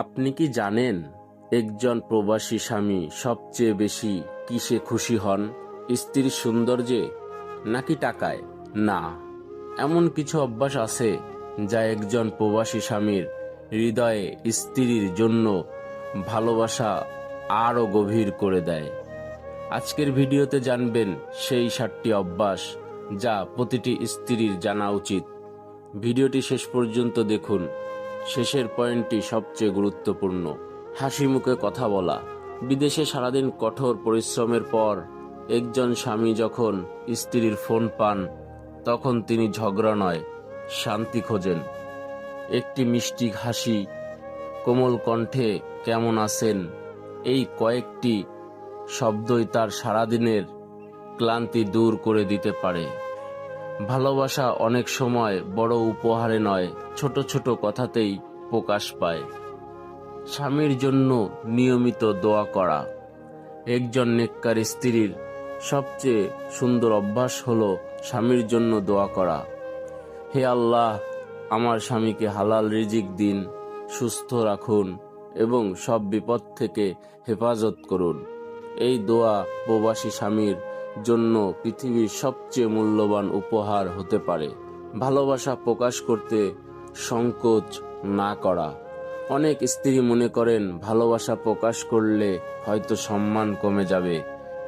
আপনি কি জানেন একজন প্রবাসী স্বামী সবচেয়ে বেশি কিসে খুশি হন? স্ত্রীর সৌন্দর্যে নাকি টাকায়? না, এমন কিছু অভ্যাস আছে যা একজন প্রবাসী স্বামীর হৃদয়ে স্ত্রীর জন্য ভালোবাসা আরও গভীর করে দেয়। আজকের ভিডিওতে জানবেন সেই 7টি অভ্যাস যা প্রতিটি স্ত্রীর জানা উচিত। ভিডিওটি শেষ পর্যন্ত দেখুন, শেষের পয়েন্টটি সবচেয়ে গুরুত্বপূর্ণ। হাসি মুখে কথা বলা। বিদেশে সারাদিন কঠোর পরিশ্রমের পর একজন স্বামী যখন স্ত্রীর ফোন পান, তখন তিনি ঝগড়া নয়, শান্তি খোঁজেন। একটি মিষ্টি হাসি, কোমল কণ্ঠে কেমন আছেন, এই কয়েকটি শব্দই তার সারাদিনের ক্লান্তি দূর করে দিতে পারে। ভালোবাসা অনেক সময় বড় উপহারে নয়, ছোট ছোট কথাতেই প্রকাশ পায়। স্বামীর জন্য নিয়মিত দোয়া করা। একজন নেককার স্ত্রীর সবচেয়ে সুন্দর অভ্যাস হলো স্বামীর জন্য দোয়া করা। হে আল্লাহ, আমার স্বামীকে হালাল রিজিক দিন, সুস্থ রাখুন এবং সব বিপদ থেকে হেফাজত করুন। এই দোয়া প্রবাসী স্বামীর জন্য পৃথিবীর সবচেয়ে মূল্যবান উপহার হতে পারে। ভালোবাসা প্রকাশ করতে সংকোচ না করা। অনেক স্ত্রী মনে করেন ভালোবাসা প্রকাশ করলে হয়তো সম্মান কমে যাবে,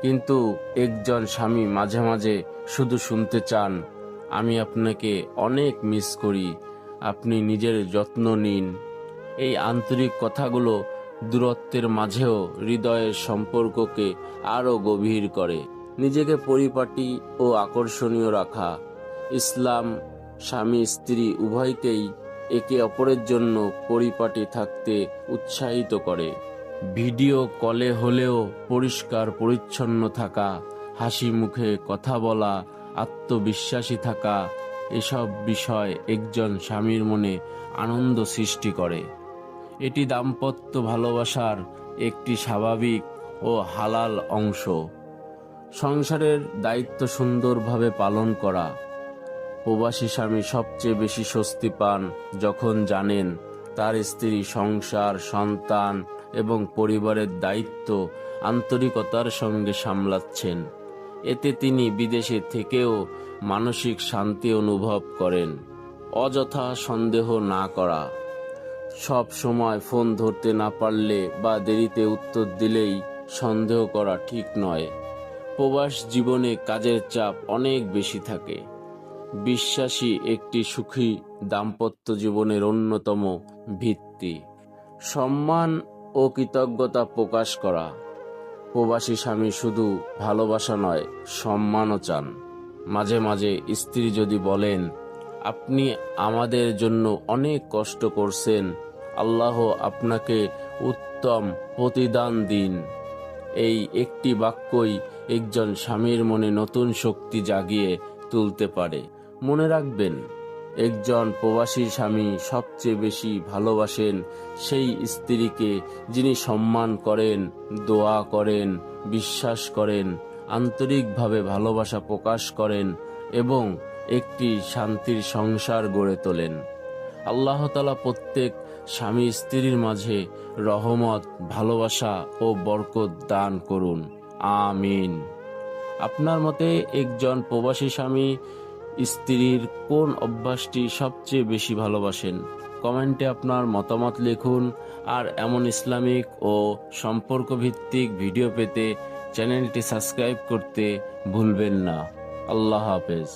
কিন্তু একজন স্বামী মাঝে মাঝে শুধু শুনতে চান, আমি আপনাকে অনেক মিস করি, আপনি নিজের যত্ন নিন। এই আন্তরিক কথাগুলো দূরত্বের মাঝেও হৃদয়ের সম্পর্ককে আরও গভীর করে। নিজেকে পরিপাটি ও আকর্ষণীয় রাখা। ইসলাম স্বামী স্ত্রী উভয়কেই একে অপরের জন্য পরিপাটি থাকতে উৎসাহিত করে। ভিডিও কলে হলেও পরিষ্কার পরিচ্ছন্ন থাকা, হাসি মুখে কথা বলা, আত্মবিশ্বাসী থাকা, এসব বিষয় একজন স্বামীর মনে আনন্দ সৃষ্টি করে। এটি দাম্পত্য ভালোবাসার একটি স্বাভাবিক ও হালাল অংশ। সংসারের দায়িত্ব সুন্দরভাবে পালন করা। প্রবাসী স্বামী সবচেয়ে বেশি স্বস্তি পান যখন জানেন তার স্ত্রী সংসার, সন্তান এবং পরিবারের দায়িত্ব আন্তরিকতার সঙ্গে সামলাচ্ছেন। এতে তিনি বিদেশে থেকেও মানসিক শান্তি অনুভব করেন। অযথা সন্দেহ না করা। সব সময় ফোন ধরতে না পারলে বা দেরিতে উত্তর দিলেই সন্দেহ করা ঠিক নয়। প্রবাস জীবনে কাজের চাপ অনেক বেশি থাকে। বিশ্বাসী একটি সুখী দাম্পত্য জীবনের অন্যতম ভিত্তি। সম্মান ও কৃতজ্ঞতা প্রকাশ করা। প্রবাসী স্বামী শুধু ভালোবাসা নয়, সম্মানও চান। মাঝে মাঝে স্ত্রী যদি বলেন, আপনি আমাদের জন্য অনেক কষ্ট করছেন, আল্লাহ আপনাকে উত্তম প্রতিদান দিন, এই একটি বাক্যই একজন স্বামীর মনে নতুন শক্তি জাগিয়ে তুলতে পারে। মনে রাখবেন, একজন প্রবাসী স্বামী সবচেয়ে বেশি ভালোবাসেন সেই স্ত্রীকে যিনি সম্মান করেন, দোয়া করেন, বিশ্বাস করেন, আন্তরিকভাবে ভালোবাসা প্রকাশ করেন এবং একটি শান্তির সংসার গড়ে তোলেন। আল্লাহ তাআলা প্রত্যেক স্বামী স্ত্রীর মাঝে রহমত, ভালোবাসা ও বরকত দান করুন। আমিন। আপনার মতে একজন প্রবাসী স্বামী স্ত্রীর কোন অভ্যাসটি সবচেয়ে বেশি ভালোবাসেন? কমেন্টে আপনার মতামত লিখুন। আর এমন ইসলামিক ও সম্পর্ক ভিত্তিক ভিডিও পেতে চ্যানেলটি সাবস্ক্রাইব করতে ভুলবেন না। আল্লাহ হাফেজ।